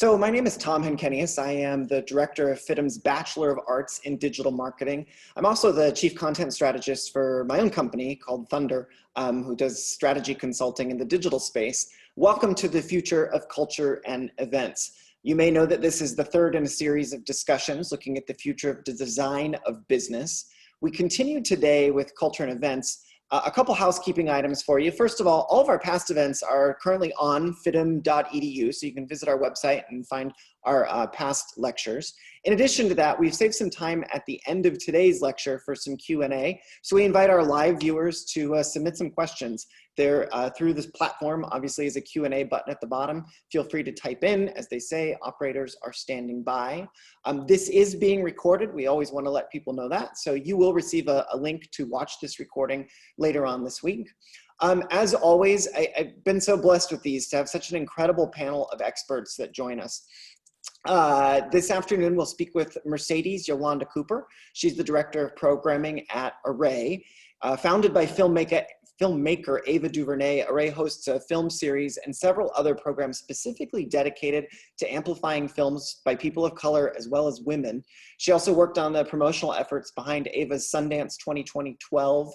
So my name is Tom Henkenius. I am the director of fidm's Bachelor of Arts in Digital Marketing. I'm also the chief content strategist for my own company called Thunder, who does strategy consulting in the digital space. Welcome to the future of culture and events. You may know that this is the third in a series of discussions looking at the future of the design of business. We continue today with culture and events. A couple housekeeping items for you. First of all of our past events are currently on fidm.edu, so you can visit our website and find our past lectures. In addition to that, we've saved some time at the end of today's lecture for some Q&A, so we invite our live viewers to submit some questions. There, through this platform, obviously, is a Q&A button at the bottom. Feel free to type in. As they say, operators are standing by. This is being recorded. We always want to let people know that. So you will receive a link to watch this recording later on this week. As always, I've been so blessed with these to have such an incredible panel of experts that join us. This afternoon, we'll speak with Mercedes Yolanda Cooper. She's the director of programming at Array. Founded by filmmaker Ava Duvernay, Array hosts a film series and several other programs specifically dedicated to amplifying films by people of color as well as women. She also worked on the promotional efforts behind Ava's Sundance 2012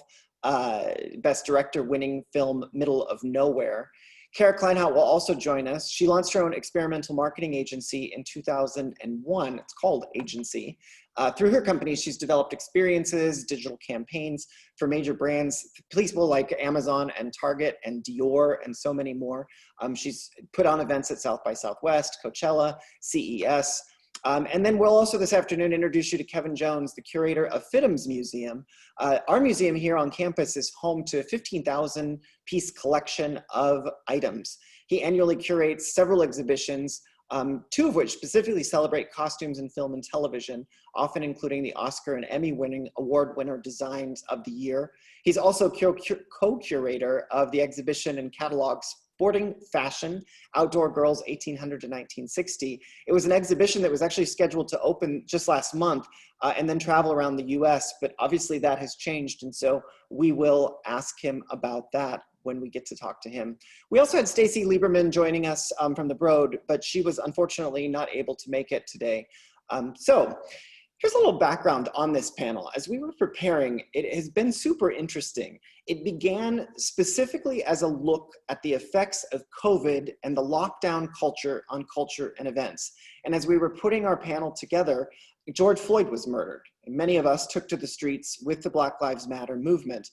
Best Director winning film Middle of Nowhere. Cara Kleinhaut will also join us. She launched her own experimental marketing agency in 2001. It's called AGENC. Through her company, she's developed experiences, digital campaigns for major brands, people like Amazon and Target and Dior and so many more. She's put on events at South by Southwest, Coachella, CES. And then we'll also this afternoon introduce you to Kevin Jones, the curator of fidm's museum. Our museum here on campus is home to a 15,000 piece collection of items. He annually curates several exhibitions, two of which specifically celebrate costumes in film and television, often including the Oscar and Emmy winning award winner designs of the year. He's also co-curator of the exhibition and catalogs Sporting Fashion, Outdoor Girls 1800 to 1960. It was an exhibition that was actually scheduled to open just last month and then travel around the US, but obviously that has changed, and so we will ask him about that when we get to talk to him. We also had Stacy Lieberman joining us from the Broad, but she was unfortunately not able to make it today. So here's a little background on this panel. As we were preparing, it has been super interesting. It began specifically as a look at the effects of COVID and the lockdown culture on culture and events. And as we were putting our panel together, George Floyd was murdered. And many of us took to the streets with the Black Lives Matter movement.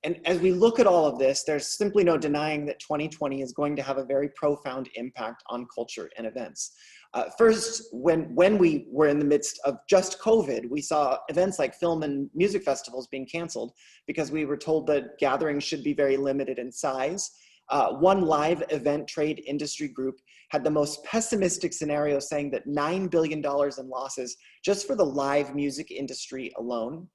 And as we look at all of this, there's simply no denying that 2020 is going to have a very profound impact on culture and events. First, when we were in the midst of just COVID, we saw events like film and music festivals being canceled because we were told that gatherings should be very limited in size. One live event trade industry group had the most pessimistic scenario, saying that $9 billion in losses just for the live music industry alone.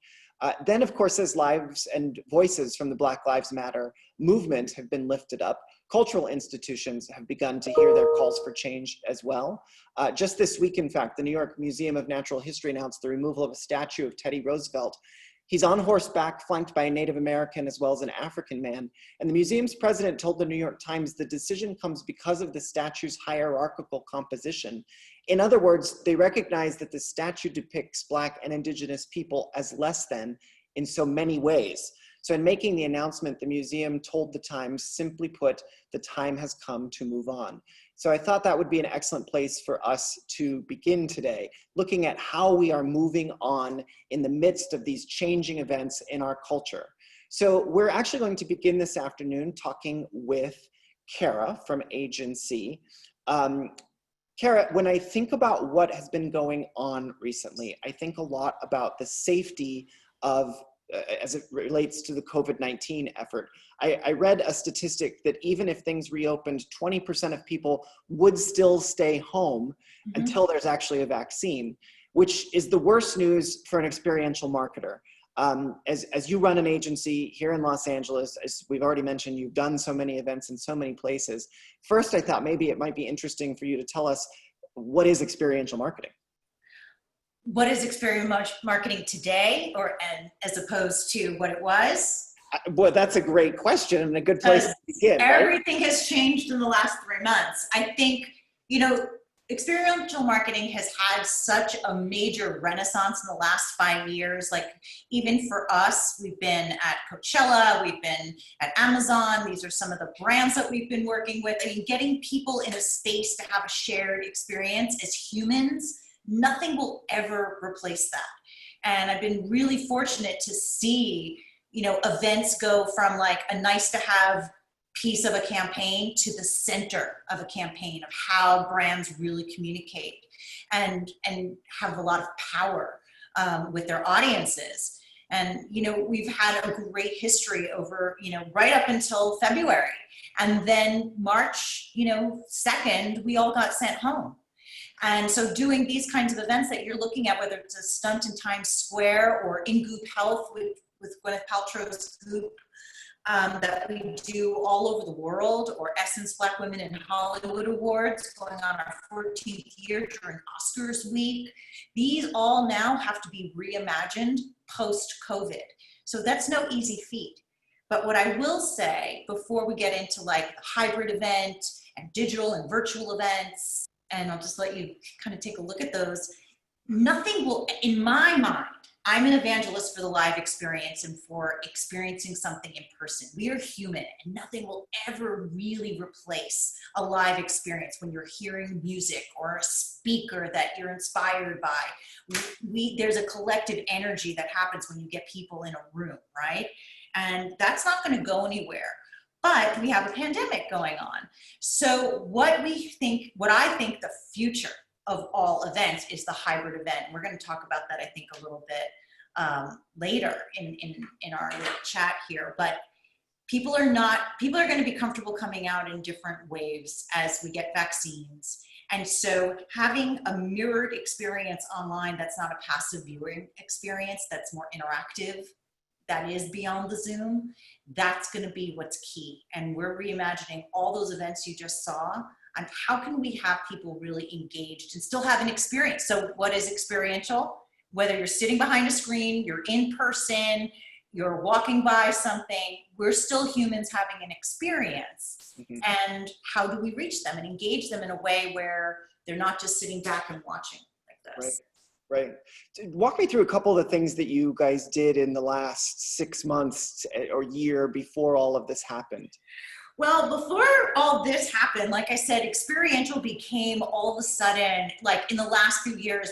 Then, of course, as lives and voices from the Black Lives Matter movement have been lifted up, cultural institutions have begun to hear their calls for change as well. Just this week, in fact, the New York Museum of Natural History announced the removal of a statue of Teddy Roosevelt. He's on horseback, flanked by a Native American as well as an African man. And the museum's president told the New York Times the decision comes because of the statue's hierarchical composition. In other words, they recognize that the statue depicts Black and Indigenous people as less than in so many ways. So in making the announcement, the museum told the Times, simply put, the time has come to move on. So I thought that would be an excellent place for us to begin today, looking at how we are moving on in the midst of these changing events in our culture. So we're actually going to begin this afternoon talking with Cara from AGENC. Cara, when I think about what has been going on recently, I think a lot about the safety of as it relates to the COVID-19 effort. I read a statistic that even if things reopened, 20% of people would still stay home until there's actually a vaccine, which is the worst news for an experiential marketer. As you run an agency here in Los Angeles, as we've already mentioned, you've done so many events in so many places. First, I thought maybe it might be interesting for you to tell us, what is experiential marketing? What is experiential marketing today, and as opposed to what it was? Well, that's a great question and a good place to begin. Everything has changed in the last 3 months. I think, you know, experiential marketing has had such a major renaissance in the last 5 years. Like even for us, we've been at Coachella, we've been at Amazon. These are some of the brands that we've been working with. I mean, getting people in a space to have a shared experience as humans, nothing will ever replace that. And I've been really fortunate to see, you know, events go from like a nice to have piece of a campaign to the center of a campaign of how brands really communicate and have a lot of power with their audiences. And, you know, we've had a great history over, you know, right up until February. And then March, you know, 2nd, we all got sent home. And so doing these kinds of events that you're looking at, whether it's a stunt in Times Square or in Goop Health with Gwyneth Paltrow's Goop, that we do all over the world, or Essence Black Women in Hollywood Awards going on our 14th year during Oscars week. These all now have to be reimagined post-COVID. So that's no easy feat. But what I will say before we get into like the hybrid event and digital and virtual events, and I'll just let you kind of take a look at those, nothing will, in my mind, I'm an evangelist for the live experience and for experiencing something in person. We are human, and nothing will ever really replace a live experience when you're hearing music or a speaker that you're inspired by. There's a collective energy that happens when you get people in a room, right? And that's not going to go anywhere. But we have a pandemic going on. So what I think the future of all events is the hybrid event. We're going to talk about that, I think, a little bit later in our little chat here. But people are going to be comfortable coming out in different waves as we get vaccines. And so having a mirrored experience online that's not a passive viewing experience, that's more interactive, that is beyond the Zoom, that's going to be what's key. And we're reimagining all those events you just saw on how can we have people really engaged and still have an experience. So what is experiential? Whether you're sitting behind a screen, you're in person, you're walking by something, we're still humans having an experience. Mm-hmm. And how do we reach them and engage them in a way where they're not just sitting back and watching like this? Right. Right. Walk me through a couple of the things that you guys did in the last 6 months or year before all of this happened. Well, before all this happened, like I said, experiential became all of a sudden, like in the last few years,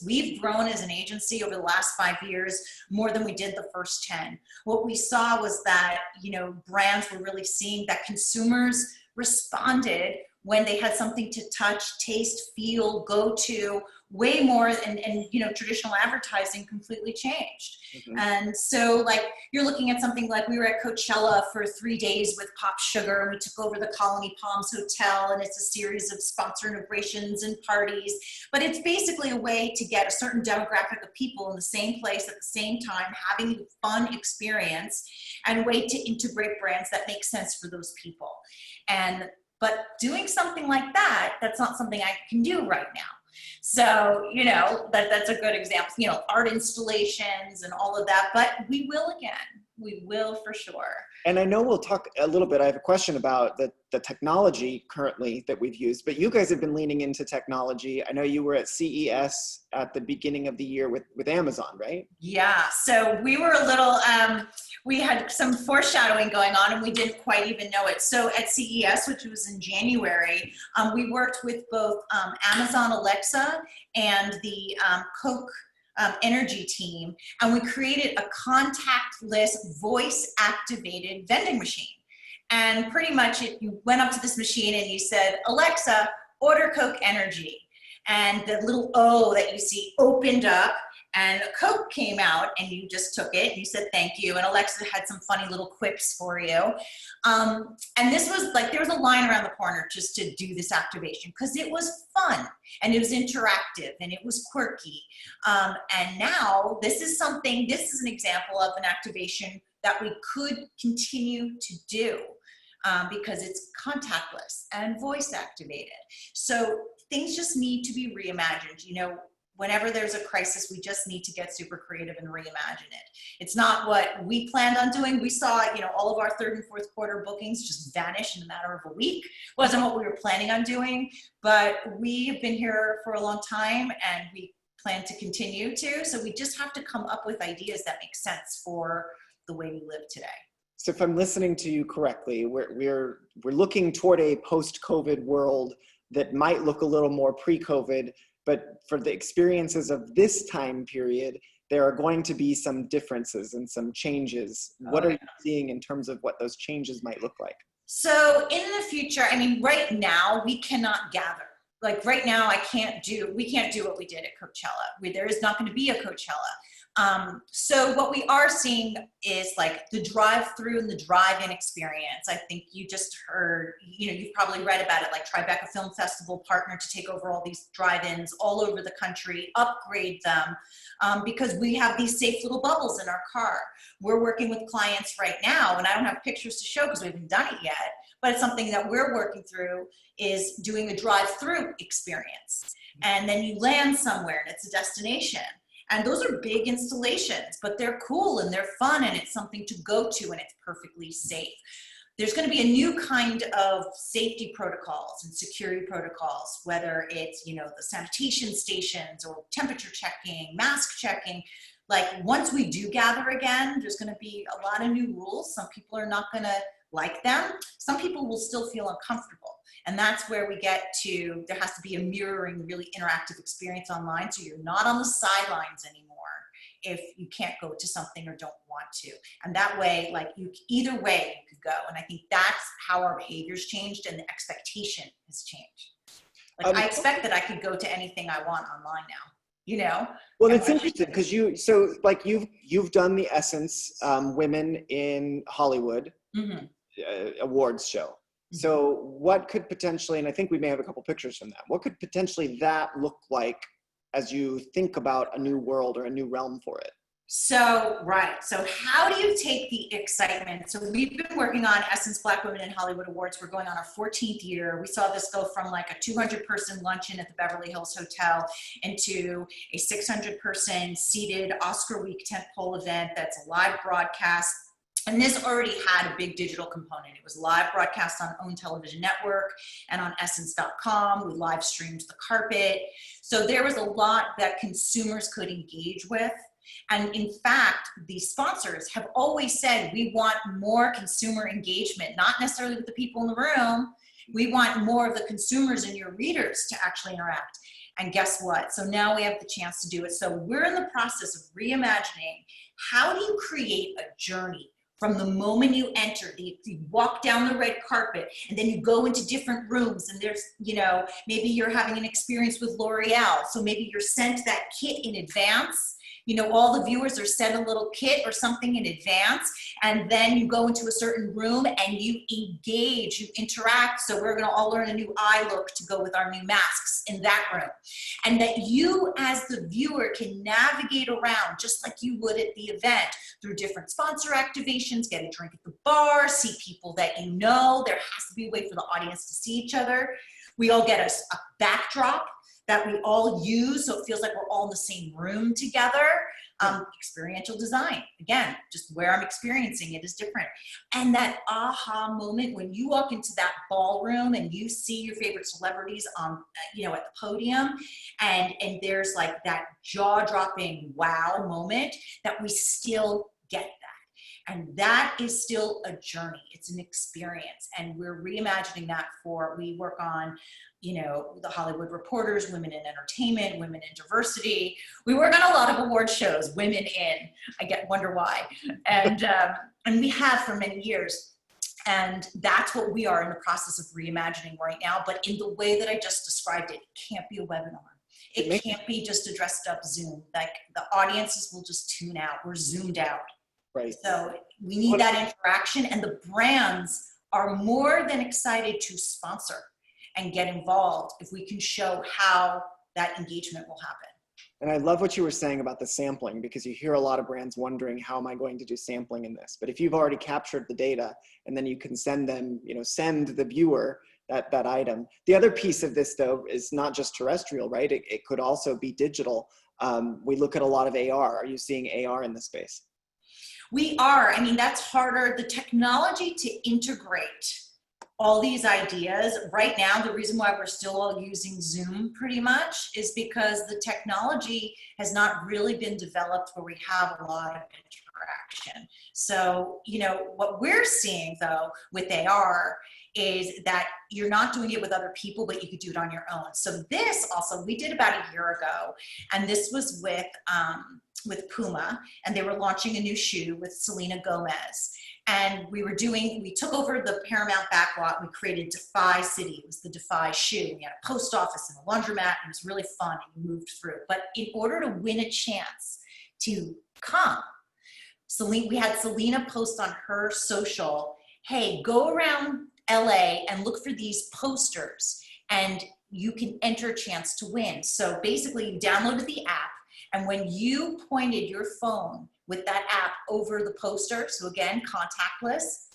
we've grown as an agency over the last 5 years more than we did the first 10. What we saw was that, you know, brands were really seeing that consumers responded when they had something to touch, taste, feel, go to, way more, and you know, traditional advertising completely changed. Mm-hmm. And so like you're looking at something like we were at Coachella for 3 days with Pop Sugar, and we took over the Colony Palms Hotel, and it's a series of sponsor integrations and parties. But it's basically a way to get a certain demographic of people in the same place at the same time, having a fun experience, and a way to integrate brands that make sense for those people. But doing something like that, that's not something I can do right now. So, you know, that's a good example, you know, art installations and all of that, but we will again. We will for sure. And I know we'll talk a little bit. I have a question about the technology currently that we've used, but you guys have been leaning into technology. I know you were at CES at the beginning of the year with Amazon, right? Yeah, so we were a little, we had some foreshadowing going on and we didn't quite even know it. So at CES, which was in January, we worked with both Amazon Alexa and the Coke energy team, and we created a contactless voice-activated vending machine. And pretty much you went up to this machine and you said, Alexa, order Coke Energy. And the little O that you see opened up and Coke came out, and you just took it and you said thank you, and Alexa had some funny little quips for you. And this was like, there was a line around the corner just to do this activation because it was fun and it was interactive and it was quirky. And now this is an example of an activation that we could continue to do because it's contactless and voice activated. So things just need to be reimagined. You know, whenever there's a crisis, we just need to get super creative and reimagine it. It's not what we planned on doing. We saw, all of our third and fourth quarter bookings just vanish in a matter of a week. Wasn't what we were planning on doing, but we have been here for a long time and we plan to continue to. So we just have to come up with ideas that make sense for the way we live today. So if I'm listening to you correctly, we're looking toward a post-COVID world that might look a little more pre-COVID, but for the experiences of this time period, there are going to be some differences and some changes. What are you seeing in terms of what those changes might look like? So in the future, right now we cannot gather. Like right now, we can't do what we did at Coachella. There is not going to be a Coachella. So what we are seeing is like the drive-through and the drive-in experience. I think you just heard, you've probably read about it, like Tribeca Film Festival partnered to take over all these drive-ins all over the country, upgrade them, because we have these safe little bubbles in our car. We're working with clients right now, and I don't have pictures to show because we haven't done it yet, but it's something that we're working through, is doing a drive-through experience. And then you land somewhere and it's a destination. And those are big installations, but they're cool and they're fun and it's something to go to and it's perfectly safe. There's going to be a new kind of safety protocols and security protocols, whether it's, the sanitation stations or temperature checking, mask checking. Like once we do gather again, there's going to be a lot of new rules. Some people are not going to like them. Some people will still feel uncomfortable. And that's where we get to, there has to be a mirroring, really interactive experience online. So you're not on the sidelines anymore if you can't go to something or don't want to. And that way, either way you could go. And I think that's how our behaviors changed and the expectation has changed. I expect that I could go to anything I want online now, Well, it's interesting because you've done the Essence Women in Hollywood awards show. So what could potentially, and I think we may have a couple pictures from that, what could potentially that look like as you think about a new world or a new realm for it? So, right. So how do you take the excitement? So we've been working on Essence Black Women in Hollywood Awards. We're going on our 14th year. We saw this go from like a 200-person luncheon at the Beverly Hills Hotel into a 600-person seated Oscar week tentpole event that's a live broadcast. And this already had a big digital component. It was live broadcast on OWN Television Network and on Essence.com. We live streamed the carpet. So there was a lot that consumers could engage with. And in fact, the sponsors have always said, we want more consumer engagement, not necessarily with the people in the room. We want more of the consumers and your readers to actually interact. And guess what? So now we have the chance to do it. So we're in the process of reimagining, how do you create a journey from the moment you enter, you walk down the red carpet and then you go into different rooms and there's, maybe you're having an experience with L'Oreal. So maybe you're sent that kit in advance. All the viewers are sent a little kit or something in advance, and then you go into a certain room and you engage, you interact. So we're going to all learn a new eye look to go with our new masks in that room. And that you as the viewer can navigate around just like you would at the event through different sponsor activations, get a drink at the bar, see people that you know. There has to be a way for the audience to see each other. We all get a backdrop that we all use, so it feels like we're all in the same room together. Experiential design, again, just where I'm experiencing it is different. And that aha moment when you walk into that ballroom and you see your favorite celebrities on, at the podium, and there's like that jaw-dropping wow moment, that we still get that. And that is still a journey. It's an experience. And we're reimagining that we work on, the Hollywood Reporters, Women in Entertainment, Women in Diversity. We work on a lot of award shows, Women in, wonder why. And we have for many years. And that's what we are in the process of reimagining right now. But in the way that I just described it, it can't be a webinar. It can't be just a dressed up Zoom. Like the audiences will just tune out. We're zoomed out. Right. So we need that interaction, and the brands are more than excited to sponsor and get involved if we can show how that engagement will happen. And I love what you were saying about the sampling, because you hear a lot of brands wondering, how am I going to do sampling in this? But if you've already captured the data and then you can send them, send the viewer that item. The other piece of this, though, is not just terrestrial, right? It could also be digital. We look at a lot of AR. Are you seeing AR in the space? We are. I mean, that's harder. The technology to integrate all these ideas right now, the reason why we're still all using Zoom pretty much is because the technology has not really been developed where we have a lot of interaction. So, you know, what we're seeing though with AR is that you're not doing it with other people, but you could do it on your own. So this also, we did about a year ago, and this was with Puma, and they were launching a new shoe with Selena Gomez. And we took over the Paramount backlot. We created Defy City. It was the Defy shoe. We had a post office and a laundromat. It was really fun, and you moved through. But in order to win a chance to come, we had Selena post on her social, hey, go around LA and look for these posters, and you can enter a chance to win. So basically, you downloaded the app, and when you pointed your phone with that app over the poster, so again, contactless,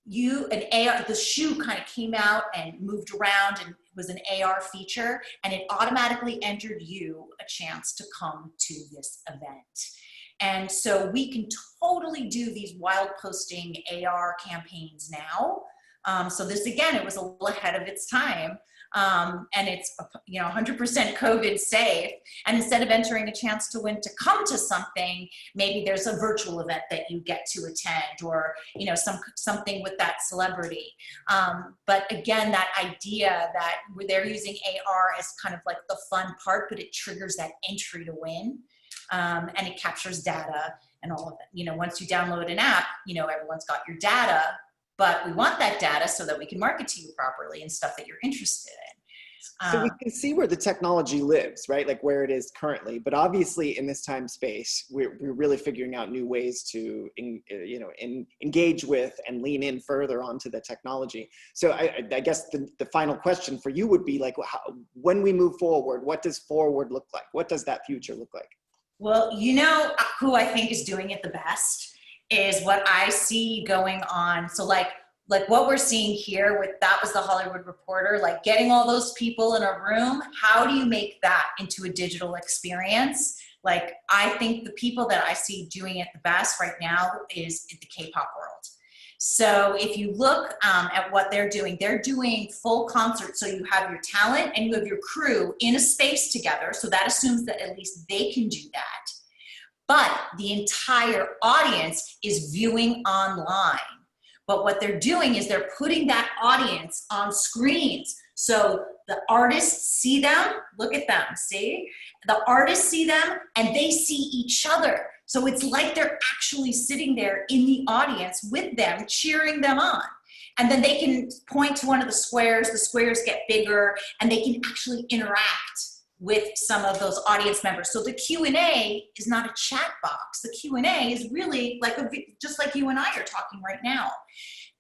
the shoe kind of came out and moved around, and it was an AR feature, and it automatically entered you a chance to come to this event. And so we can totally do these wild posting AR campaigns now. So this, again, it was a little ahead of its time. And it's, 100% COVID safe. And instead of entering a chance to win to come to something, maybe there's a virtual event that you get to attend, or, something with that celebrity. But again, that idea that they're using AR as kind of like the fun part, but it triggers that entry to win. And it captures data and all of it. Once you download an app, everyone's got your data, but we want that data so that we can market to you properly and stuff that you're interested in. So we can see where the technology lives, right? Like where it is currently, but obviously in this time space, we're really figuring out new ways to, engage with and lean in further onto the technology. So I guess the final question for you would be like, when we move forward, what does forward look like? What does that future look like? Well, who I think is doing it the best is what I see going on. So like what we're seeing here that was the Hollywood Reporter, like getting all those people in a room. How do you make that into a digital experience? Like, I think the people that I see doing it the best right now is the K-pop world. So if you look at what they're doing full concerts. So you have your talent and you have your crew in a space together. So that assumes that at least they can do that. But the entire audience is viewing online. But what they're doing is they're putting that audience on screens. So the artists see them, look at them, see? The artists see them and they see each other. So it's like they're actually sitting there in the audience with them, cheering them on. And then they can point to one of the squares get bigger, and they can actually interact with some of those audience members. So the Q&A is not a chat box. The Q&A is really like just like you and I are talking right now.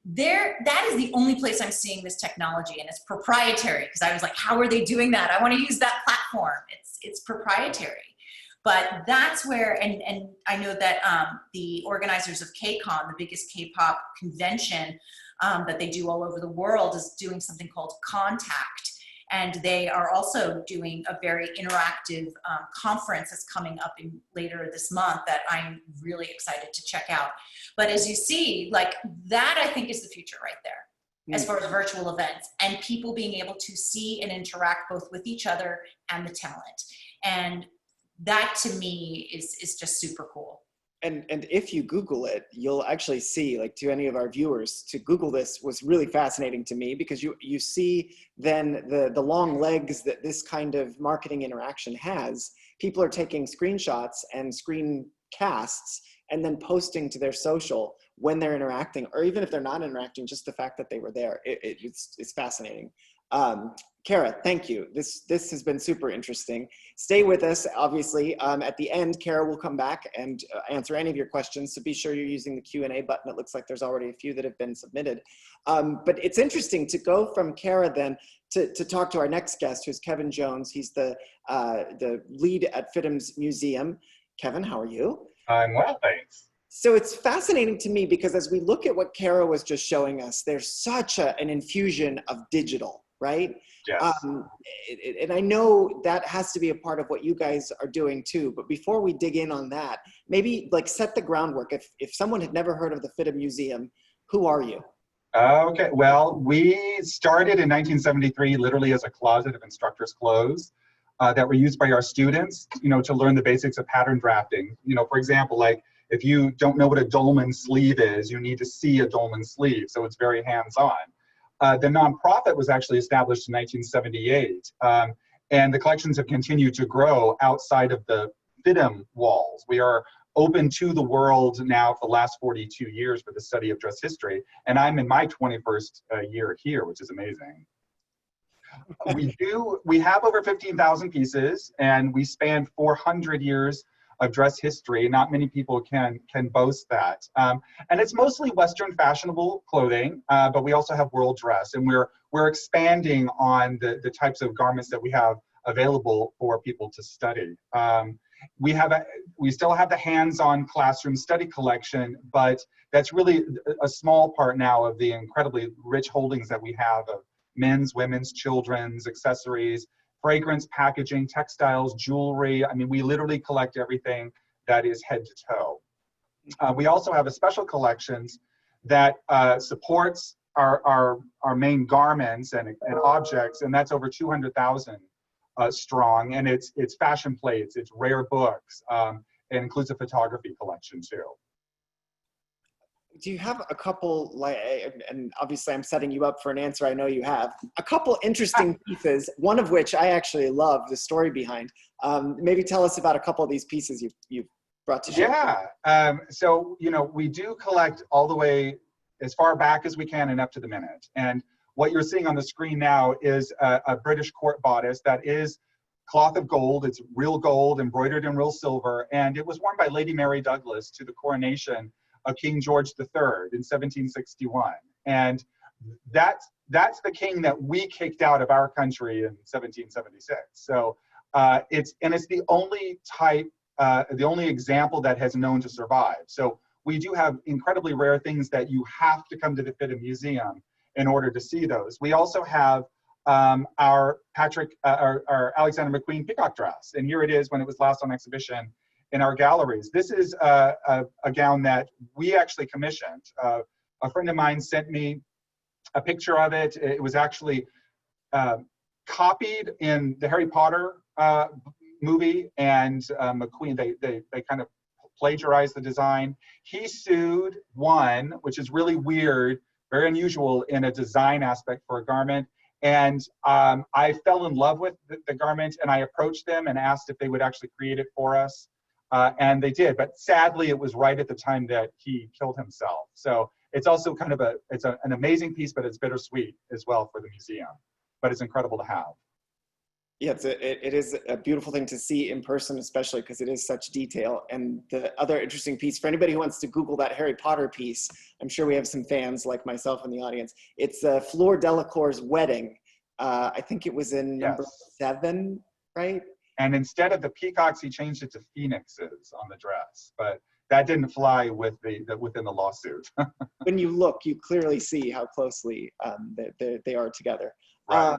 That is the only place I'm seeing this technology, and it's proprietary, because I was like, how are they doing that? I want to use that platform. It's proprietary. But that's where, and I know that the organizers of KCON, the biggest K-pop convention that they do all over the world, is doing something called Contact. And they are also doing a very interactive conference that's coming up later this month that I'm really excited to check out. But as you see, like that, I think is the future right there, as far as virtual events and people being able to see and interact both with each other and the talent. And that to me is just super cool. And if you Google it, you'll actually see, like, to any of our viewers, to Google this was really fascinating to me, because you see then the long legs that this kind of marketing interaction has. People are taking screenshots and screencasts and then posting to their social when they're interacting, or even if they're not interacting, just the fact that they were there. It's fascinating. Cara, thank you. This has been super interesting. Stay with us, obviously. At the end, Cara will come back and answer any of your questions, so be sure you're using the Q&A button. It looks like there's already a few that have been submitted. But it's interesting to go from Cara then to talk to our next guest, who's Kevin Jones. He's the lead at FIDM's museum. Kevin, how are you? I'm well, thanks. So it's fascinating to me because as we look at what Cara was just showing us, there's such an infusion of digital, right? Yes. And I know that has to be a part of what you guys are doing too. But before we dig in on that, maybe like set the groundwork. If someone had never heard of the FIDM Museum, who are you? Okay, well, we started in 1973 literally as a closet of instructors' clothes that were used by our students, to learn the basics of pattern drafting. For example, like if you don't know what a dolman sleeve is, you need to see a dolman sleeve, so it's very hands-on. The nonprofit was actually established in 1978, and the collections have continued to grow outside of the FIDM walls. We are open to the world now for the last 42 years for the study of dress history, and I'm in my 21st year here, which is amazing. We have over 15,000 pieces, and we span 400 years of dress history. Not many people can boast that. And it's mostly Western fashionable clothing, but we also have world dress, and we're expanding on the types of garments that we have available for people to study. We still have the hands-on classroom study collection, but that's really a small part now of the incredibly rich holdings that we have of men's, women's, children's, accessories, fragrance, packaging, textiles, jewelry. I mean, we literally collect everything that is head to toe. We also have a special collections that supports our main garments and objects, and that's over 200,000 strong, and it's fashion plates, it's rare books, it includes a photography collection too. Do you have a couple, and obviously I'm setting you up for an answer I know you have, a couple interesting pieces, one of which I actually love the story behind. Maybe tell us about a couple of these pieces you've brought to share. Yeah, so, we do collect all the way as far back as we can and up to the minute. And what you're seeing on the screen now is a British court bodice that is cloth of gold. It's real gold embroidered in real silver, and it was worn by Lady Mary Douglas to the coronation of King George III in 1761. And that's the king that we kicked out of our country in 1776. So it's the only type, the only example that has known to survive. So we do have incredibly rare things that you have to come to the FIDM Museum in order to see those. We also have our Alexander McQueen peacock dress, and here it is when it was last on exhibition in our galleries. This is a gown that we actually commissioned. A friend of mine sent me a picture of it. It was actually copied in the Harry Potter movie, and McQueen, they kind of plagiarized the design. He sued, won, which is really weird, very unusual in a design aspect for a garment. And I fell in love with the garment, and I approached them and asked if they would actually create it for us. And they did, but sadly it was right at the time that he killed himself. So it's also kind of an amazing piece, but it's bittersweet as well for the museum, but it's incredible to have. Yeah, it is a beautiful thing to see in person, especially because it is such detail. And the other interesting piece, for anybody who wants to Google that Harry Potter piece, I'm sure we have some fans like myself in the audience. It's Fleur Delacour's wedding. I think it was in number 7, right? And instead of the peacocks, he changed it to phoenixes on the dress, but that didn't fly with within the lawsuit. When you look, you clearly see how closely they are together. Right.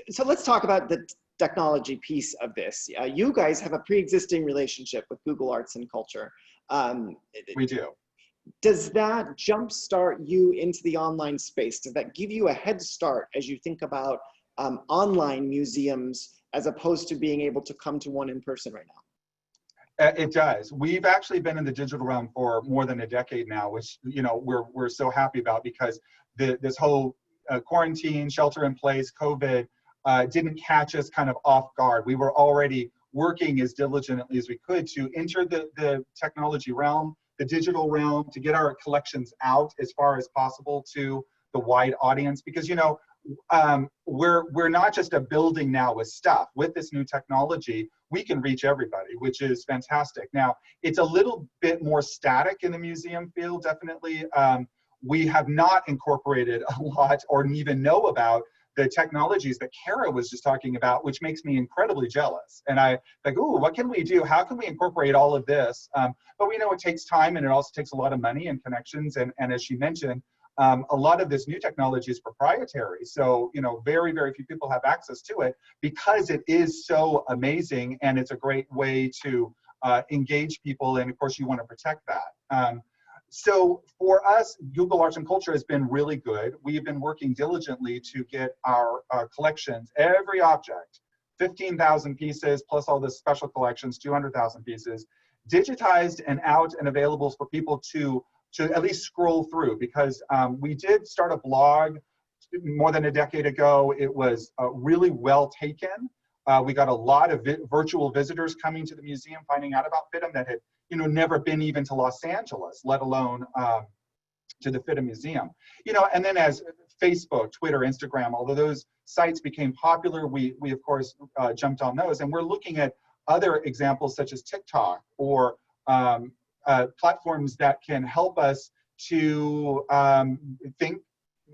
So let's talk about the technology piece of this. You guys have a pre-existing relationship with Google Arts and Culture. We do. Does that jumpstart you into the online space? Does that give you a head start as you think about online museums as opposed to being able to come to one in person right now? It does. We've actually been in the digital realm for more than a decade now, which we're so happy about, because this whole quarantine, shelter in place, COVID didn't catch us kind of off guard. We were already working as diligently as we could to enter the technology realm, the digital realm, to get our collections out as far as possible to the wide audience, because we're not just a building now with stuff. With this new technology, we can reach everybody, which is fantastic. Now, it's a little bit more static in the museum field, definitely. We have not incorporated a lot or even know about the technologies that Cara was just talking about, which makes me incredibly jealous. And I like, ooh, what can we do? How can we incorporate all of this? But we know it takes time, and it also takes a lot of money and connections. And as she mentioned, a lot of this new technology is proprietary. So, you know, very, very few people have access to it because it is so amazing, and it's a great way to engage people. And of course, you want to protect that. So for us, Google Arts and Culture has been really good. We've been working diligently to get our collections, every object, 15,000 pieces, plus all the special collections, 200,000 pieces, digitized and out and available for people to at least scroll through, because we did start a blog more than a decade ago. It was really well taken. We got a lot of virtual visitors coming to the museum, finding out about FIDM that had, you know, never been even to Los Angeles, let alone to the FIDM Museum. You know, and then as Facebook, Twitter, Instagram, although those sites became popular, we of course jumped on those, and we're looking at other examples such as TikTok or platforms that can help us to think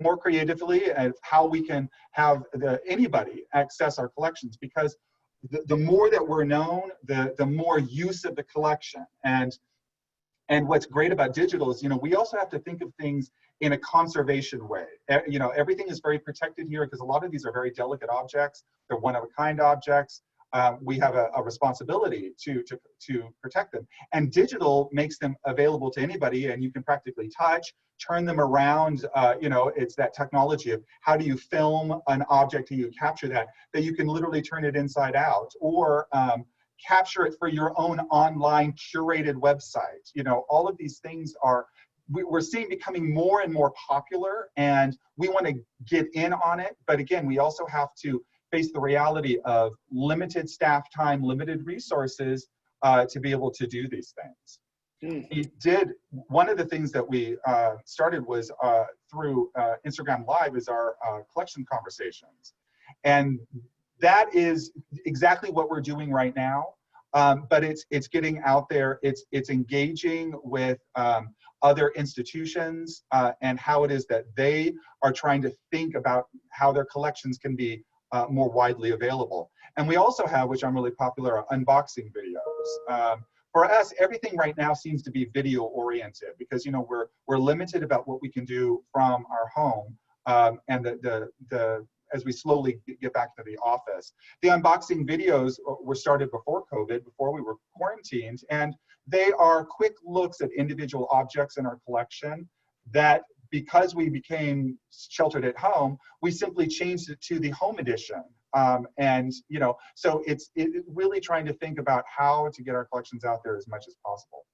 more creatively of how we can have anybody access our collections, because the more that we're known, the more use of the collection. And what's great about digital is, you know, we also have to think of things in a conservation way. You know, everything is very protected here because a lot of these are very delicate objects. They're one-of-a-kind objects. We have a responsibility to protect them. And digital makes them available to anybody, and you can practically touch, turn them around. You know, it's that technology of how do you film an object, how you capture that you can literally turn it inside out, or capture it for your own online curated website. You know, all of these things are, we're seeing becoming more and more popular, and we want to get in on it. But again, we also have to face the reality of limited staff time, limited resources to be able to do these things. One of the things that we started was through Instagram Live is our collection conversations. And that is exactly what we're doing right now. But it's getting out there, it's engaging with other institutions and how it is that they are trying to think about how their collections can be more widely available. And we also have, which I'm really popular, are unboxing videos. For us, everything right now seems to be video oriented because, you know, we're limited about what we can do from our home, and as we slowly get back to the office. The unboxing videos were started before COVID, before we were quarantined, and they are quick looks at individual objects in our collection that, because we became sheltered at home, we simply changed it to the home edition. And, you know, so it's really trying to think about how to get our collections out there as much as possible.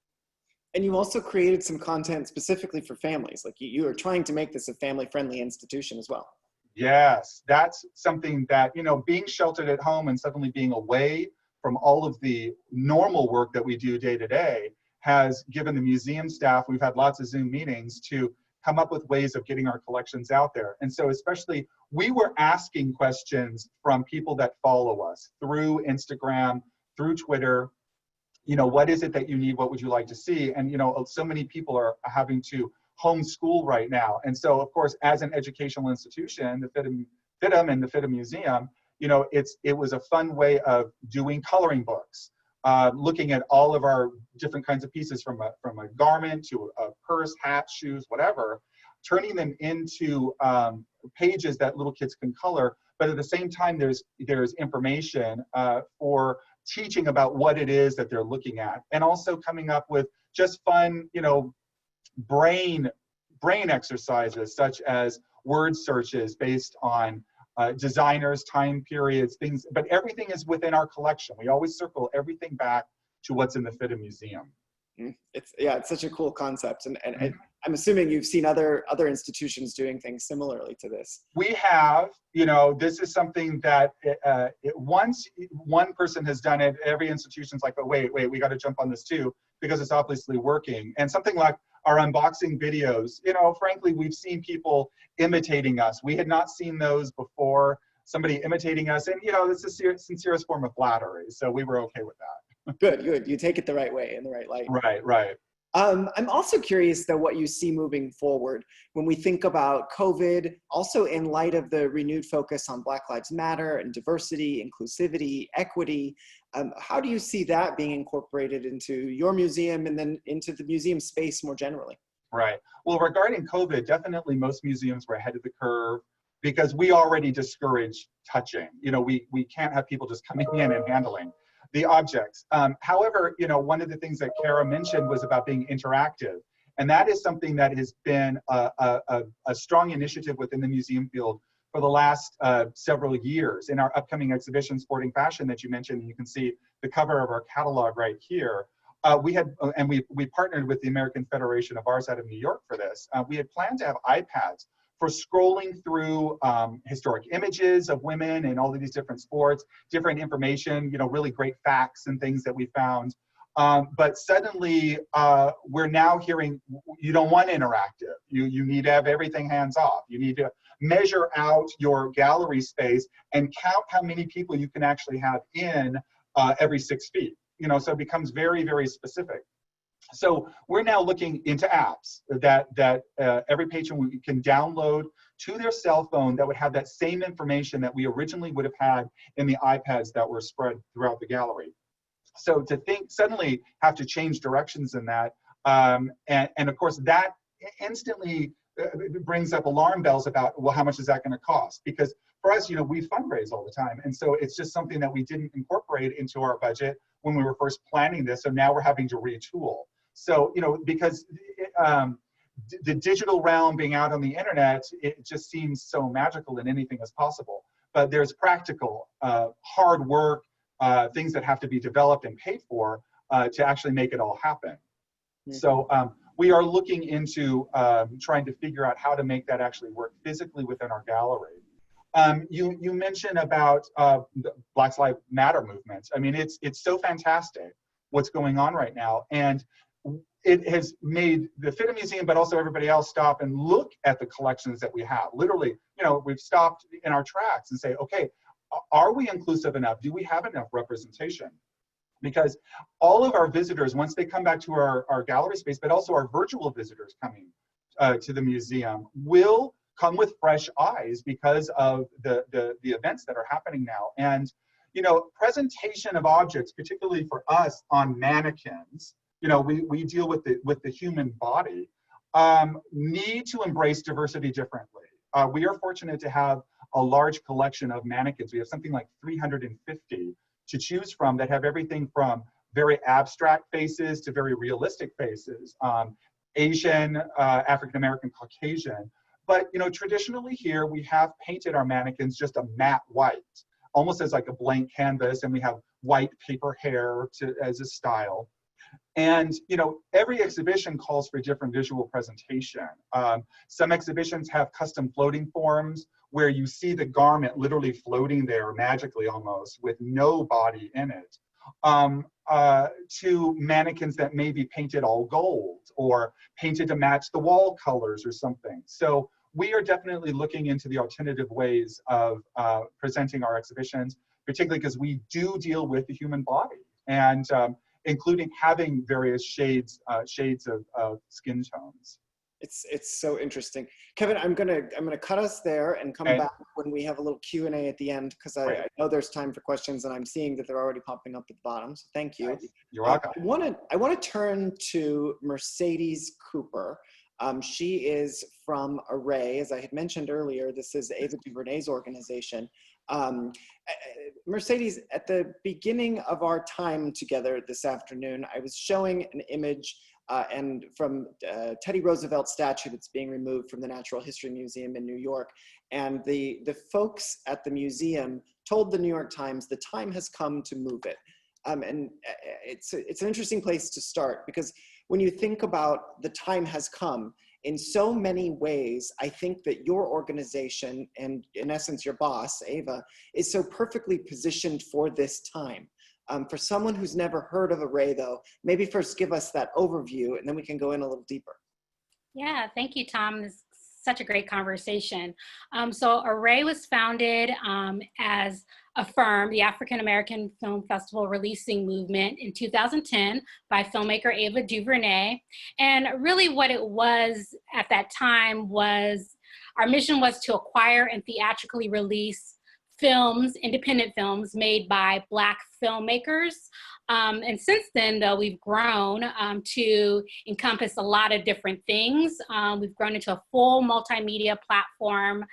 And you also created some content specifically for families. Like you are trying to make this a family-friendly institution as well. Yes, that's something that, you know, being sheltered at home and suddenly being away from all of the normal work that we do day to day has given the museum staff, we've had lots of Zoom meetings to come up with ways of getting our collections out there. And so especially, we were asking questions from people that follow us through Instagram, through Twitter. You know, what is it that you need? What would you like to see? And, you know, so many people are having to homeschool right now. And so, of course, as an educational institution, the FIDM and the FIDM Museum, you know, it was a fun way of doing coloring books, looking at all of our different kinds of pieces from a garment to a purse, hat, shoes, whatever, turning them into pages that little kids can color. But at the same time, there's information for teaching about what it is that they're looking at, and also coming up with just fun, you know, brain exercises such as word searches based on designers, time periods, things, but everything is within our collection. We always circle everything back to what's in the FIDM Museum. It's such a cool concept, and I'm assuming you've seen other institutions doing things similarly to this. We have, you know, this is something that once one person has done it, every institution's like, oh, wait, we got to jump on this too, because it's obviously working. And something like our unboxing videos, you know, frankly, we've seen people imitating us. We had not seen those before, somebody imitating us, and, you know, this is the sincerest form of flattery, so we were okay with that. Good. You take it the right way, in the right light. Right. I'm also curious, though, what you see moving forward when we think about COVID, also in light of the renewed focus on Black Lives Matter and diversity, inclusivity, equity. How do you see that being incorporated into your museum and then into the museum space more generally? Right. Well, regarding COVID, definitely most museums were ahead of the curve because we already discourage touching. You know, we can't have people just coming in and handling the objects. However, you know, one of the things that Cara mentioned was about being interactive. And that is something that has been a strong initiative within the museum field for the last several years. In our upcoming exhibition, Sporting Fashion, that you mentioned, you can see the cover of our catalog right here. We partnered with the American Federation of Arts out of New York for this. We had planned to have iPads for scrolling through historic images of women and all of these different sports, different information, you know, really great facts and things that we found. But suddenly, we're now hearing you don't want interactive. You need to have everything hands off. You need to measure out your gallery space and count how many people you can actually have in every 6 feet. You know, so it becomes very, very specific. So we're now looking into apps that every patron can download to their cell phone that would have that same information that we originally would have had in the iPads that were spread throughout the gallery. So to suddenly have to change directions in that, and of course that instantly brings up alarm bells about, well, how much is that going to cost? Because for us, you know, we fundraise all the time. And so it's just something that we didn't incorporate into our budget when we were first planning this. So now we're having to retool. So, you know, because the digital realm being out on the internet, it just seems so magical and anything is possible. But there's practical, hard work, things that have to be developed and paid for to actually make it all happen. Mm-hmm. So we are looking into trying to figure out how to make that actually work physically within our gallery. You mentioned about the Black Lives Matter movement. I mean, it's so fantastic what's going on right now. And it has made the FIDM Museum, but also everybody else, stop and look at the collections that we have. Literally, you know, we've stopped in our tracks and say, okay, are we inclusive enough? Do we have enough representation? Because all of our visitors, once they come back to our gallery space, but also our virtual visitors coming to the museum, will come with fresh eyes because of the events that are happening now. And, you know, presentation of objects, particularly for us on mannequins, you know, we deal with the human body, need to embrace diversity differently. We are fortunate to have a large collection of mannequins. We have something like 350 to choose from that have everything from very abstract faces to very realistic faces, Asian, African-American, Caucasian. But, you know, traditionally here, we have painted our mannequins just a matte white, almost as like a blank canvas, and we have white paper hair as a style. And, you know, every exhibition calls for different visual presentation. Some exhibitions have custom floating forms where you see the garment literally floating there magically almost with no body in it, to mannequins that may be painted all gold or painted to match the wall colors or something. So we are definitely looking into the alternative ways of presenting our exhibitions, particularly because we do deal with the human body, and including having various shades of skin tones. It's so interesting, Kevin. I'm gonna cut us there and come back when we have a little Q&A at the end, because I know there's time for questions, and I'm seeing that they're already popping up at the bottom. So thank you. You're welcome. I want to turn to Mercedes Cooper. She is from Array, as I had mentioned earlier. This is Ava Duvernay's organization. Mercedes, at the beginning of our time together this afternoon, I was showing an image and from Teddy Roosevelt's statue that's being removed from the Natural History Museum in New York. And the folks at the museum told the New York Times the time has come to move it. And it's an interesting place to start, because when you think about the time has come, in so many ways, I think that your organization, and in essence your boss, Ava, is so perfectly positioned for this time. For someone who's never heard of Array, though, maybe first give us that overview, and then we can go in a little deeper. Yeah, thank you, Tom. This is such a great conversation. So Array was founded as affirmed the African American Film Festival Releasing Movement in 2010 by filmmaker Ava Duvernay. And really what it was at that time was, our mission was to acquire and theatrically release films, independent films made by Black filmmakers. And since then, though, we've grown to encompass a lot of different things. We've grown into a full multimedia platform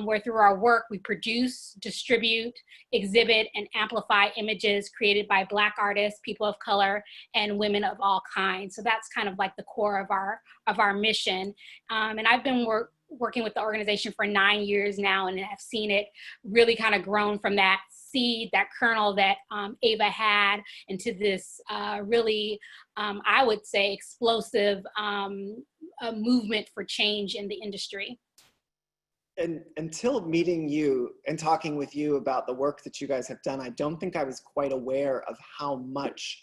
where through our work, we produce, distribute, exhibit, and amplify images created by Black artists, people of color, and women of all kinds. So that's kind of like the core of our mission. And I've been working with the organization for 9 years now, and have seen it really kind of grown from that seed, that kernel that Ava had, into this really, I would say, explosive movement for change in the industry. And until meeting you and talking with you about the work that you guys have done, I don't think I was quite aware of how much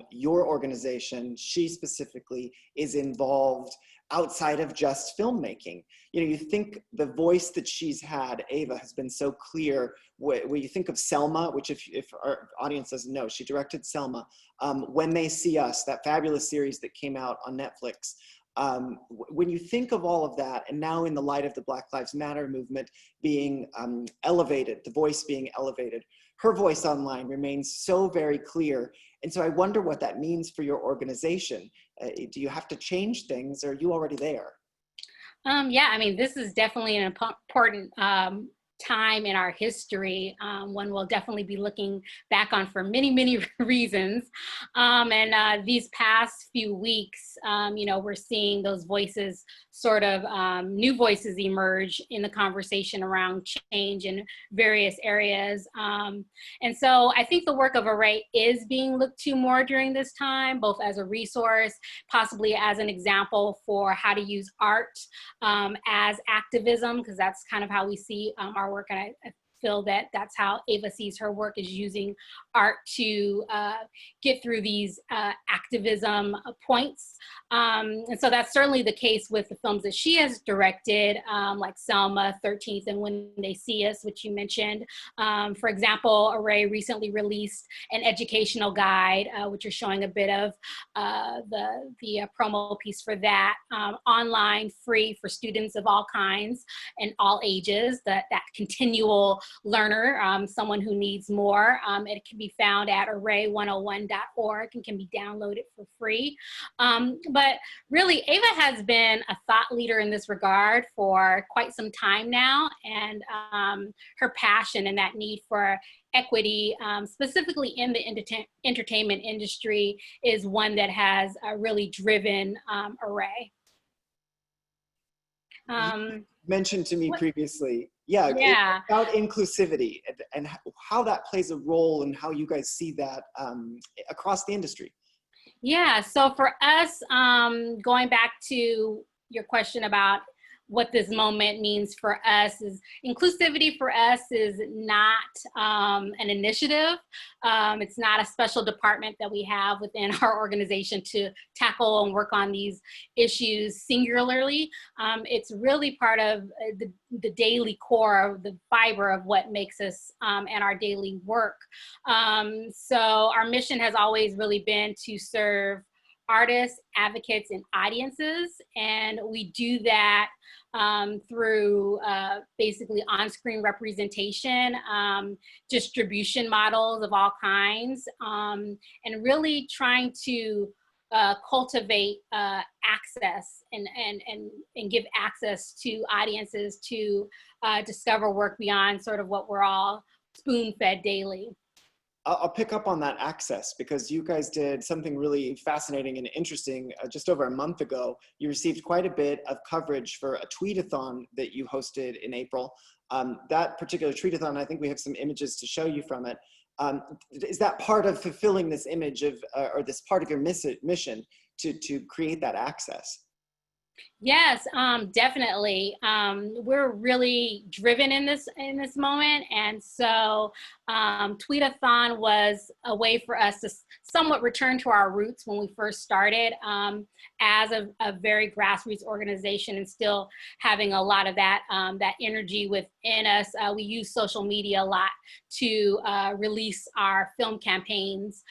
your organization, she specifically, is involved outside of just filmmaking. You know, you think the voice that she's had, Ava, has been so clear. When you think of Selma, which if our audience doesn't know, she directed Selma. When They See Us, that fabulous series that came out on Netflix. When you think of all of that, and now in the light of the Black Lives Matter movement being elevated, the voice being elevated, her voice online remains so very clear. And so I wonder what that means for your organization. Do you have to change things, or are you already there? Yeah, I mean, this is definitely an important time in our history. One we'll definitely be looking back on for many, many reasons. And these past few weeks, you know, we're seeing those voices, sort of new voices emerge in the conversation around change in various areas. And so I think the work of Array is being looked to more during this time, both as a resource, possibly as an example for how to use art as activism, because that's kind of how we see our work. And I feel that that's how Ava sees her work, is using art to get through these activism points. And so that's certainly the case with the films that she has directed, like Selma, 13th, and When They See Us, which you mentioned. For example, Array recently released an educational guide, which is showing a bit of the promo piece for that, online, free for students of all kinds and all ages, that continual learner, someone who needs more. It can be found at array101.org and can be downloaded for free. But really, Ava has been a thought leader in this regard for quite some time now, and her passion and that need for equity, specifically in the entertainment industry, is one that has really driven Array. You mentioned to me previously, about inclusivity and how that plays a role in how you guys see that across the industry. Yeah, so for us, going back to your question about what this moment means for us, is inclusivity for us is not an initiative. It's not a special department that we have within our organization to tackle and work on these issues singularly. It's really part of the daily core of the fiber of what makes us and our daily work. So our mission has always really been to serve artists, advocates, and audiences. And we do that through basically on-screen representation, distribution models of all kinds, and really trying to cultivate access and give access to audiences to discover work beyond sort of what we're all spoon-fed daily. I'll pick up on that access, because you guys did something really fascinating and interesting just over a month ago. You received quite a bit of coverage for a tweet-a-thon that you hosted in April. That particular tweet-a-thon, I think we have some images to show you from it. Is that part of fulfilling this image of, or this part of your mission to create that access? Yes, definitely. We're really driven in this moment, and so TweetAthon was a way for us to somewhat return to our roots when we first started as a very grassroots organization, and still having a lot of that that energy within us. We use social media a lot to release our film campaigns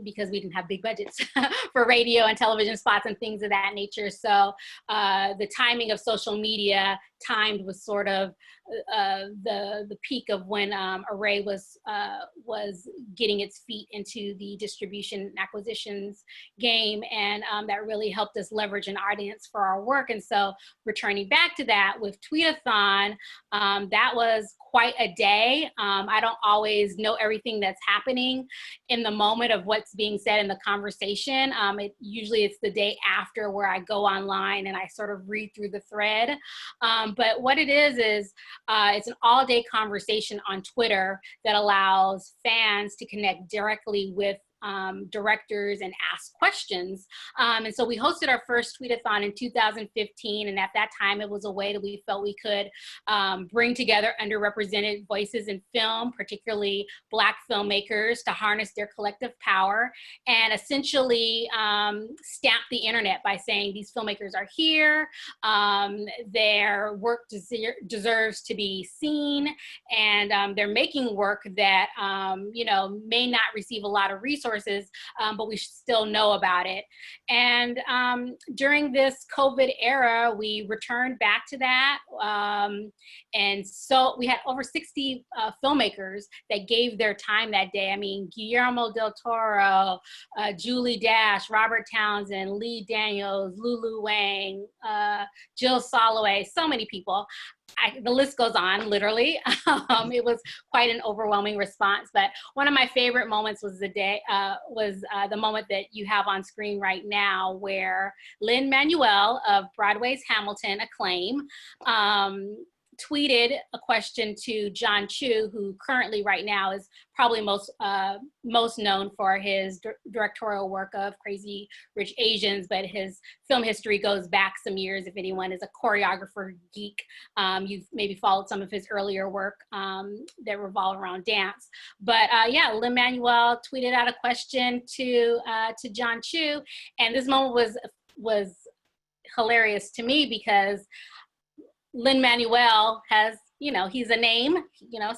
because we didn't have big budgets for radio and television spots and things of that nature. So the timing of social media timed with sort of the peak of when Array was getting its feet into the distribution and acquisitions game, and that really helped us leverage an audience for our work. And so returning back to that with TweetAthon, that was quite a day. I don't always know everything that's happening in the moment of what's being said in the conversation. Usually it's the day after where I go online and I sort of read through the thread. But what it is it's an all-day conversation on Twitter that allows fans to connect directly with directors and ask questions. And so we hosted our first Tweetathon in 2015. And at that time, it was a way that we felt we could bring together underrepresented voices in film, particularly Black filmmakers, to harness their collective power and essentially stamp the internet by saying these filmmakers are here, their work deserves to be seen, and they're making work that may not receive a lot of resources, but we should still know about it. And during this COVID era, we returned back to that. And so we had over 60 filmmakers that gave their time that day. I mean, Guillermo del Toro, Julie Dash, Robert Townsend, Lee Daniels, Lulu Wang, Jill Soloway, so many people. The list goes on, literally. It was quite an overwhelming response, but one of my favorite moments was the moment that you have on screen right now, where Lin-Manuel of Broadway's Hamilton acclaim tweeted a question to John Chu, who currently right now is probably most known for his directorial work of Crazy Rich Asians, but his film history goes back some years. If anyone is a choreographer geek, you've maybe followed some of his earlier work that revolve around dance. But yeah, Lin-Manuel tweeted out a question to John Chu, and this moment was hilarious to me because Lin-Manuel has, he's a name,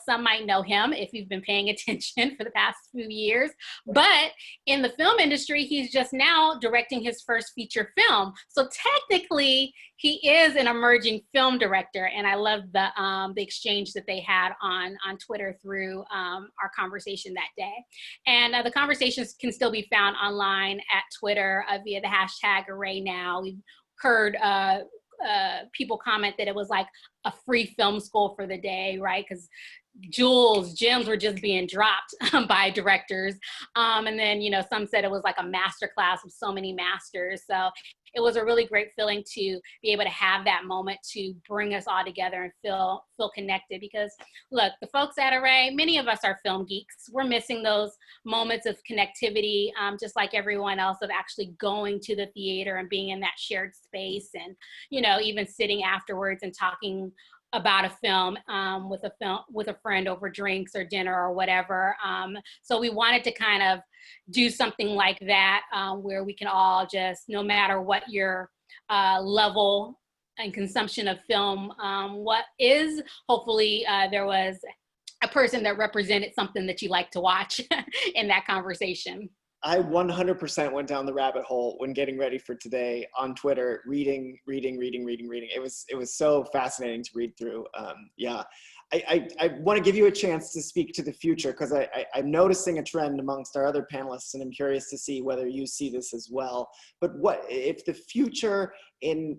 some might know him if you've been paying attention for the past few years, but in the film industry, he's just now directing his first feature film. So technically he is an emerging film director. And I love the exchange that they had on Twitter through our conversation that day. And the conversations can still be found online at Twitter via the hashtag #ArrayNow. We've heard people comment that it was like a free film school for the day, right? Because gems were just being dropped by directors. And then, some said it was like a master class of so many masters. So it was a really great feeling to be able to have that moment to bring us all together and feel connected. Because look, the folks at Array, many of us are film geeks. We're missing those moments of connectivity, just like everyone else, of actually going to the theater and being in that shared space, and even sitting afterwards and talking about a film with a friend over drinks or dinner or whatever. So we wanted to kind of do something like that, where we can all just, no matter what your level and consumption of film, hopefully there was a person that represented something that you like to watch in that conversation. I 100% went down the rabbit hole when getting ready for today on Twitter, reading. It was so fascinating to read through. Yeah, I want to give you a chance to speak to the future, because I'm noticing a trend amongst our other panelists, and I'm curious to see whether you see this as well. But what if the future in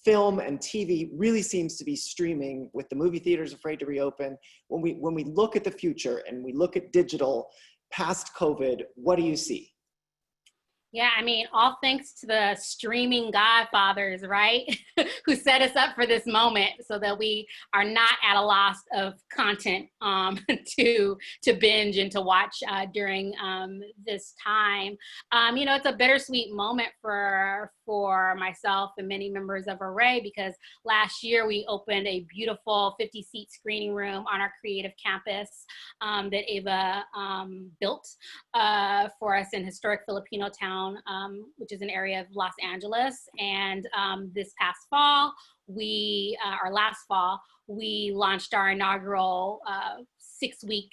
film and TV really seems to be streaming, with the movie theaters afraid to reopen? When we look at the future and we look at digital past COVID, what do you see? Yeah, I mean, all thanks to the streaming godfathers, right? Who set us up for this moment so that we are not at a loss of content to binge and to watch during this time. You know, it's a bittersweet moment for myself and many members of Array, because last year we opened a beautiful 50-seat screening room on our creative campus that Ava built for us in historic Filipino town, which is an area of Los Angeles. And this past fall, last fall, we launched our inaugural 6-week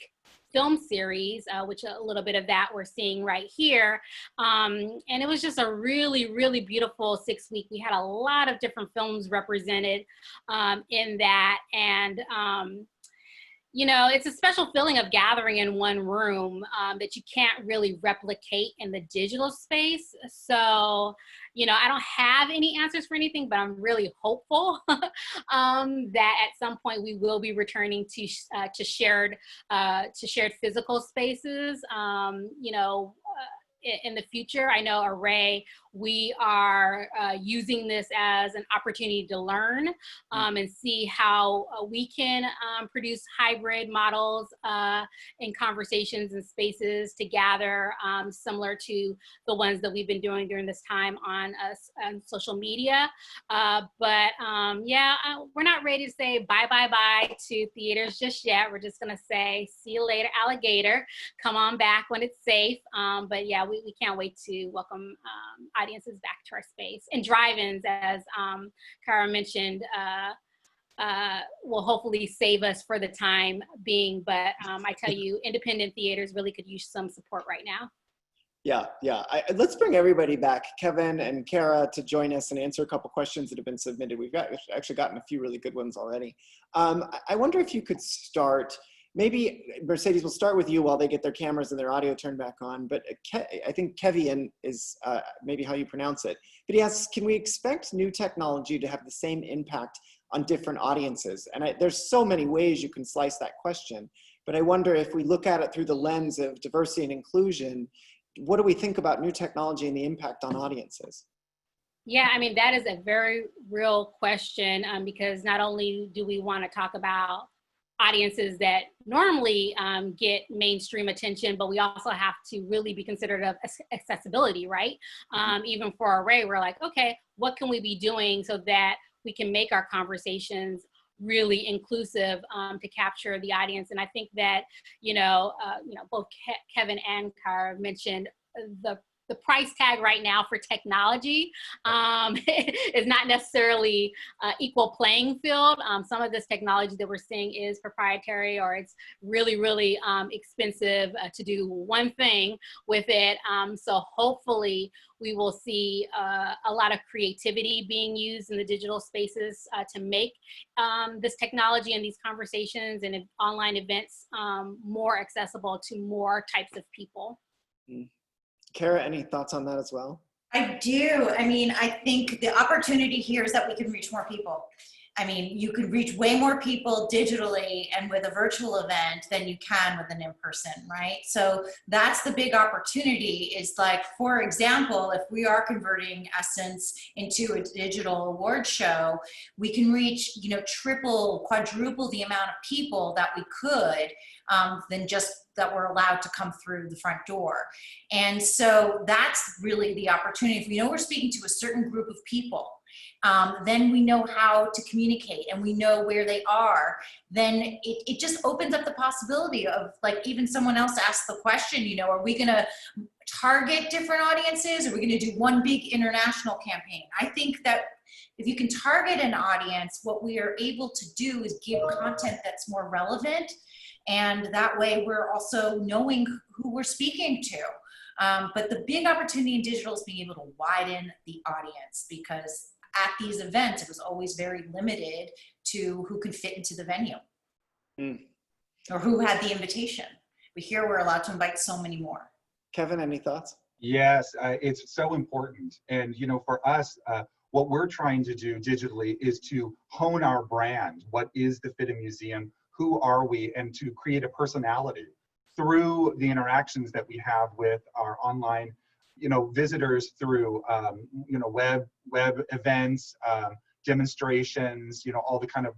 film series, which a little bit of that we're seeing right here. And it was just a really, really beautiful 6-week. We had a lot of different films represented in that. And you know, it's a special feeling of gathering in one room that you can't really replicate in the digital space. So, you know, I don't have any answers for anything, but I'm really hopeful that at some point we will be returning to shared physical spaces. You know, in the future, I know Array, we are using this as an opportunity to learn and see how we can produce hybrid models in conversations and spaces to gather, similar to the ones that we've been doing during this time on social media. But yeah, we're not ready to say bye to theaters just yet. We're just gonna say, see you later, alligator. Come on back when it's safe. But yeah, we can't wait to welcome audiences back to our space. And drive-ins, as Cara mentioned, will hopefully save us for the time being. But I tell you, independent theaters really could use some support right now. Yeah. Let's bring everybody back, Kevin and Cara, to join us and answer a couple questions that have been submitted. We've actually gotten a few really good ones already. I wonder if you could start. Maybe, Mercedes, we'll start with you while they get their cameras and their audio turned back on. But I think Kevian is maybe how you pronounce it. But he asks, can we expect new technology to have the same impact on different audiences? And there's so many ways you can slice that question. But I wonder if we look at it through the lens of diversity and inclusion, what do we think about new technology and the impact on audiences? Yeah, I mean, that is a very real question because not only do we want to talk about audiences that normally get mainstream attention, but we also have to really be considerate of accessibility, right? Even for Array, we're like, okay, what can we be doing so that we can make our conversations really inclusive to capture the audience? And I think that, both Kevin and Cara mentioned the price tag right now for technology is not necessarily equal playing field. Some of this technology that we're seeing is proprietary, or it's really, really expensive to do one thing with it. So hopefully we will see a lot of creativity being used in the digital spaces to make this technology and these conversations and online events more accessible to more types of people. Cara, any thoughts on that as well? I do. I mean, I think the opportunity here is that we can reach more people. I mean, you could reach way more people digitally and with a virtual event than you can with an in-person, right? So that's the big opportunity, is like, for example, if we are converting Essence into a digital award show, we can reach, triple, quadruple the amount of people that we could than just that were allowed to come through the front door. And so that's really the opportunity. If we know we're speaking to a certain group of people, then we know how to communicate and we know where they are, then it just opens up the possibility of, like, even someone else asked the question, are we gonna target different audiences? Or are we gonna do one big international campaign? I think that if you can target an audience, what we are able to do is give content that's more relevant. And that way we're also knowing who we're speaking to. But the big opportunity in digital is being able to widen the audience, because at these events, it was always very limited to who could fit into the venue or who had the invitation. But here we're allowed to invite so many more. Kevin, any thoughts? Yes, it's so important. And, for us, what we're trying to do digitally is to hone our brand. What is the fidm Museum? Who are we? And to create a personality through the interactions that we have with our online, visitors through, web events, demonstrations, all the kind of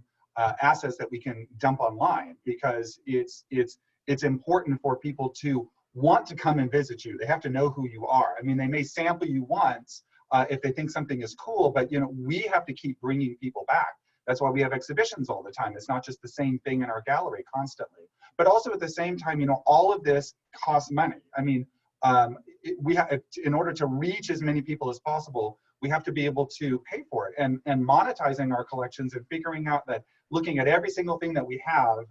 assets that we can dump online, because it's important for people to want to come and visit you. They have to know who you are. I mean, they may sample you once if they think something is cool, but we have to keep bringing people back. That's why we have exhibitions all the time. It's not just the same thing in our gallery constantly. But also at the same time, all of this costs money. I mean, we have, in order to reach as many people as possible, we have to be able to pay for it. And monetizing our collections and figuring out that, looking at every single thing that we have,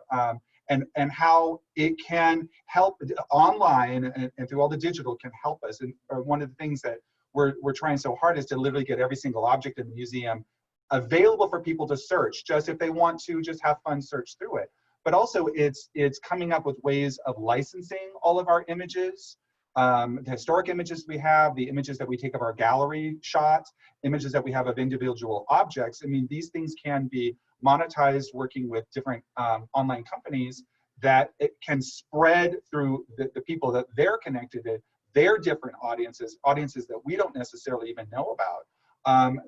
and how it can help online and through all the digital can help us. And one of the things that we're trying so hard is to literally get every single object in the museum available for people to search, just if they want to just have fun search through it. But also it's coming up with ways of licensing all of our images, the historic images we have, the images that we take of our gallery shots, images that we have of individual objects. I mean, these things can be monetized working with different online companies that it can spread through the people that they're connected to, their different audiences that we don't necessarily even know about,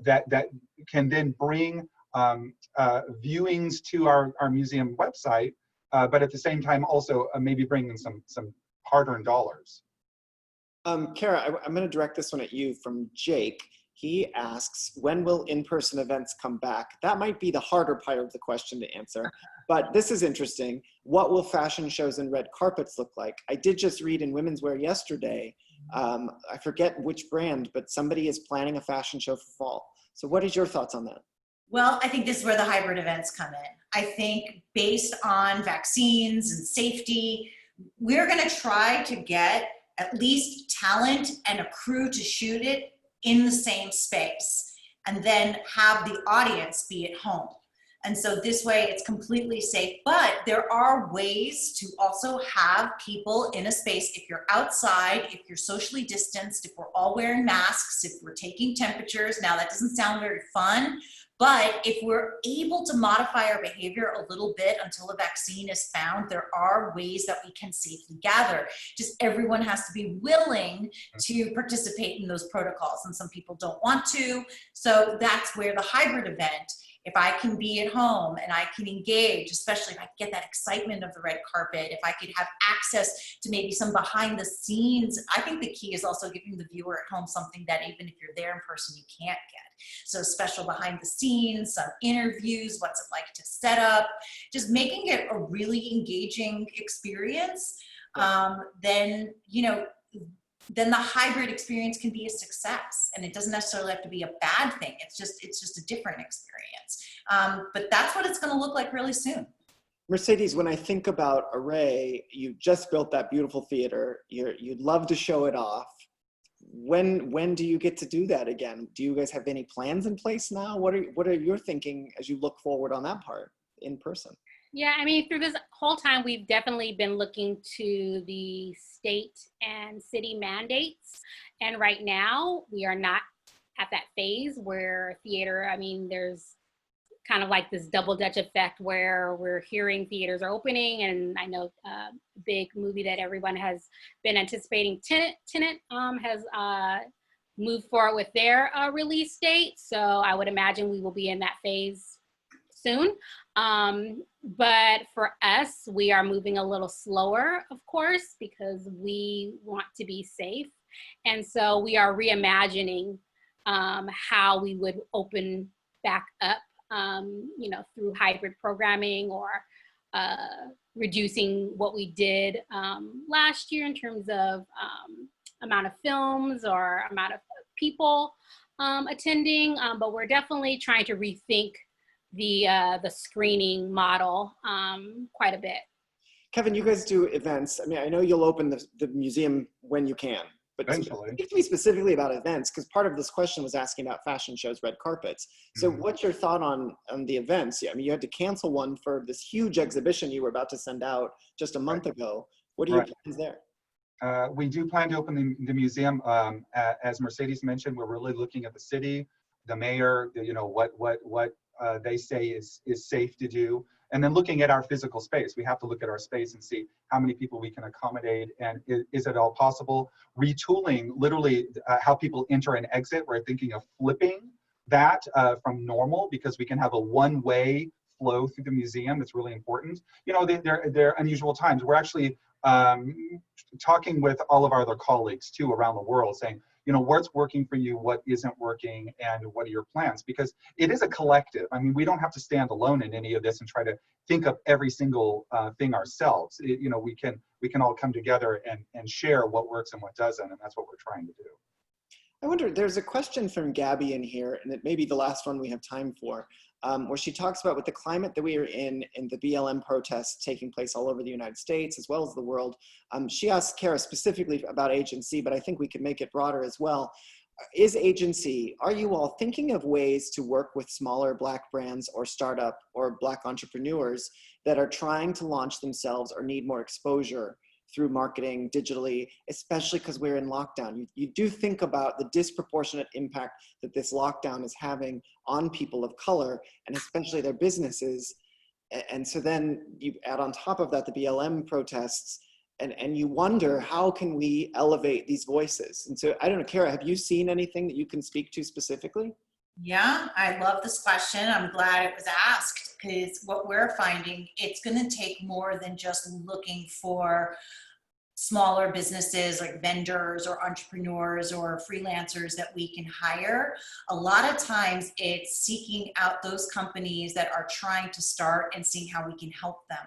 that can then bring viewings to our museum website, but at the same time also maybe bring in some hard-earned dollars. Cara, I'm going to direct this one at you from Jake. He asks, when will in-person events come back? That might be the harder part of the question to answer, but this is interesting. What will fashion shows and red carpets look like? I did just read in Women's Wear yesterday, I forget which brand, but somebody is planning a fashion show for fall. So what is your thoughts on that? Well, I think this is where the hybrid events come in. I think based on vaccines and safety, we're going to try to get at least talent and a crew to shoot it in the same space, and then have the audience be at home. And so this way it's completely safe, but there are ways to also have people in a space. If you're outside, if you're socially distanced, if we're all wearing masks, if we're taking temperatures, now that doesn't sound very fun, but if we're able to modify our behavior a little bit until a vaccine is found, there are ways that we can safely gather. Just everyone has to be willing to participate in those protocols, and some people don't want to. So that's where the hybrid event, if I can be at home and I can engage, especially if I get that excitement of the red carpet, if I could have access to maybe some behind the scenes. I think the key is also giving the viewer at home something that even if you're there in person, you can't get. So special behind the scenes, some interviews, what's it like to set up, just making it a really engaging experience. Then the hybrid experience can be a success, and it doesn't necessarily have to be a bad thing. It's just a different experience. But that's what it's going to look like really soon. Mercedes, when I think about Array, you just built that beautiful theater. You'd love to show it off. When do you get to do that again? Do you guys have any plans in place now? What are your thinking as you look forward on that part in person? Yeah, I mean, through this whole time, we've definitely been looking to the state and city mandates. And right now, we are not at that phase where theater, I mean, there's kind of like this double Dutch effect where we're hearing theaters are opening. And I know a big movie that everyone has been anticipating, Tenet has moved forward with their release date. So I would imagine we will be in that phase soon. But for us, we are moving a little slower, of course, because we want to be safe. And so we are reimagining how we would open back up, through hybrid programming or reducing what we did last year in terms of amount of films or amount of people attending. But we're definitely trying to rethink the screening model quite a bit. Kevin, you guys do events. I mean, I know you'll open the museum when you can, but speak to me specifically about events, because part of this question was asking about fashion shows, red carpets. So what's your thought on the events? I mean, you had to cancel one for this huge exhibition you were about to send out just a month ago. What are your plans there? We do plan to open the museum. As Mercedes mentioned, we're really looking at the city, the mayor, what they say is safe to do. And then looking at our physical space, we have to look at our space and see how many people we can accommodate, and is it all possible? Retooling literally how people enter and exit. We're thinking of flipping that from normal, because we can have a one-way flow through the museum. It's really important. You know, they're unusual times. We're actually talking with all of our other colleagues too around the world, saying, you know, what's working for you, what isn't working, and what are your plans? Because it is a collective. I mean, we don't have to stand alone in any of this and try to think of every single thing ourselves. You know, we can all come together and share what works and what doesn't, and that's what we're trying to do. I wonder, there's a question from Gabby in here, and it may be the last one we have time for, where she talks about with the climate that we are in the BLM protests taking place all over the United States as well as the world. She asked Cara specifically about agency, but I think we could make it broader as well. Is agency, are you all thinking of ways to work with smaller Black brands or startup or Black entrepreneurs that are trying to launch themselves or need more exposure through marketing digitally, especially because we're in lockdown? You do think about the disproportionate impact that this lockdown is having on people of color and especially their businesses. And so then you add on top of that the BLM protests, and you wonder, how can we elevate these voices? And so I don't know, Cara, have you seen anything that you can speak to specifically? Yeah, I love this question. I'm glad it was asked, because what we're finding, it's going to take more than just looking for smaller businesses like vendors or entrepreneurs or freelancers that we can hire. A lot of times it's seeking out those companies that are trying to start and seeing how we can help them.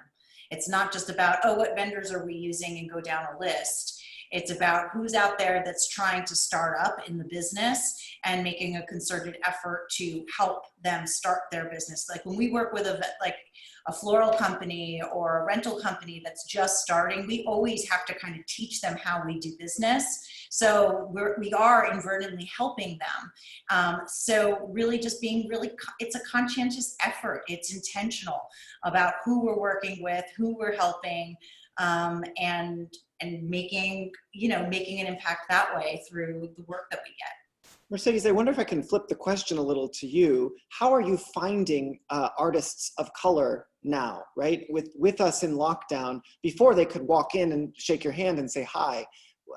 It's not just about, oh, what vendors are we using, and go down a list. It's about who's out there that's trying to start up in the business and making a concerted effort to help them start their business. Like when we work with a floral company or a rental company that's just starting, we always have to kind of teach them how we do business. So we are inadvertently helping them. So really just being it's a conscientious effort. It's intentional about who we're working with, who we're helping, and making an impact that way through the work that we get. Mercedes, I wonder if I can flip the question a little to you. How are you finding artists of color now, right? With us in lockdown, before they could walk in and shake your hand and say hi.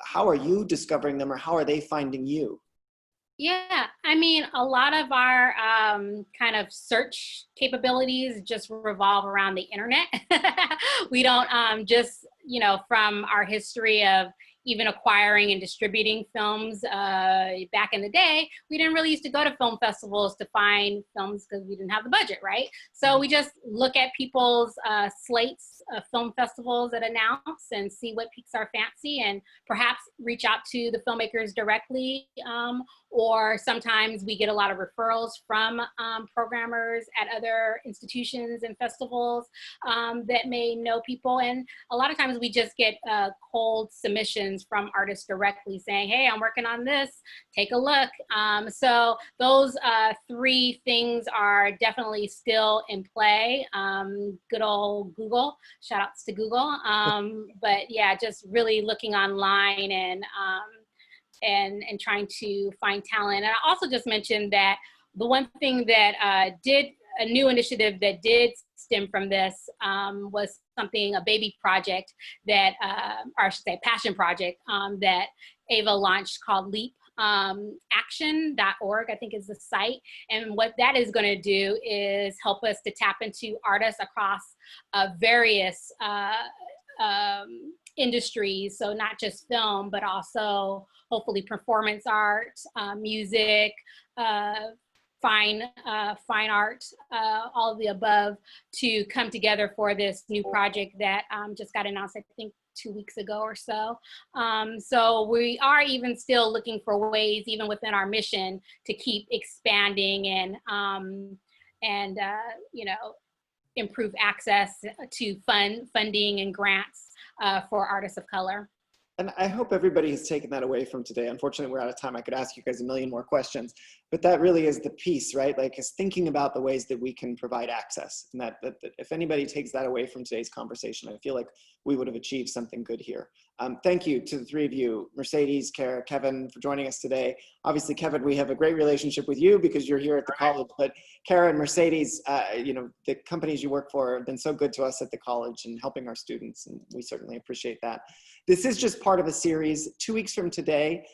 How are you discovering them, or how are they finding you? Yeah, I mean, a lot of our kind of search capabilities just revolve around the internet. We don't just, from our history of even acquiring and distributing films back in the day, we didn't really used to go to film festivals to find films because we didn't have the budget, right? So we just look at people's slates of film festivals that announce and see what piques our fancy, and perhaps reach out to the filmmakers directly, or sometimes we get a lot of referrals from programmers at other institutions and festivals that may know people. And a lot of times we just get cold submissions from artists directly saying, hey, I'm working on this, take a look. So those three things are definitely still in play. Good old Google, shout outs to Google. But yeah, just really looking online and trying to find talent. And I also just mentioned that the one thing that a new initiative that did stem from this was a baby project that, or I should say passion project that Ava launched called Leap. Action.org, I think is the site. And what that is going to do is help us to tap into artists across various industries. So not just film, but also hopefully performance art, music, fine art, all of the above, to come together for this new project that just got announced, I think 2 weeks ago or so. So we are even still looking for ways, even within our mission, to keep expanding and improve access to funding and grants for artists of color. And I hope everybody has taken that away from today. Unfortunately, we're out of time. I could ask you guys a million more questions, but that really is the piece, right? Like, is thinking about the ways that we can provide access. And that if anybody takes that away from today's conversation, I feel like we would have achieved something good here. Thank you to the three of you, Mercedes, Cara, Kevin, for joining us today. Obviously, Kevin, we have a great relationship with you because you're here at the college, but Cara and Mercedes, the companies you work for have been so good to us at the college and helping our students, and we certainly appreciate that. This is just part of a series. 2 weeks from today,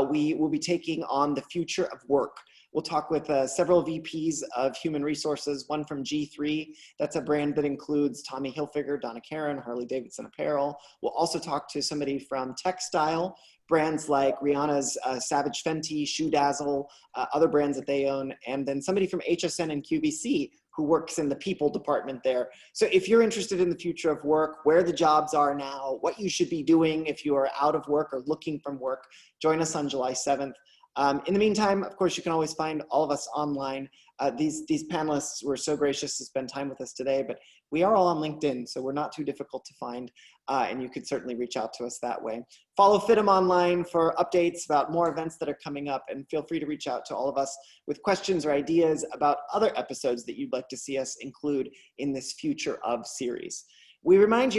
we will be taking on the future of work. We'll talk with several VPs of human resources, one from G3. That's a brand that includes Tommy Hilfiger, Donna Karan, Harley Davidson Apparel. We'll also talk to somebody from textile, brands like Rihanna's Savage Fenty, Shoe Dazzle, other brands that they own, and then somebody from HSN and QVC who works in the people department there. So if you're interested in the future of work, where the jobs are now, what you should be doing if you are out of work or looking for work, join us on July 7th. In the meantime, of course, you can always find all of us online. These panelists were so gracious to spend time with us today, but we are all on LinkedIn, so we're not too difficult to find, and you could certainly reach out to us that way. Follow FIDM online for updates about more events that are coming up, and feel free to reach out to all of us with questions or ideas about other episodes that you'd like to see us include in this Future of series. We remind you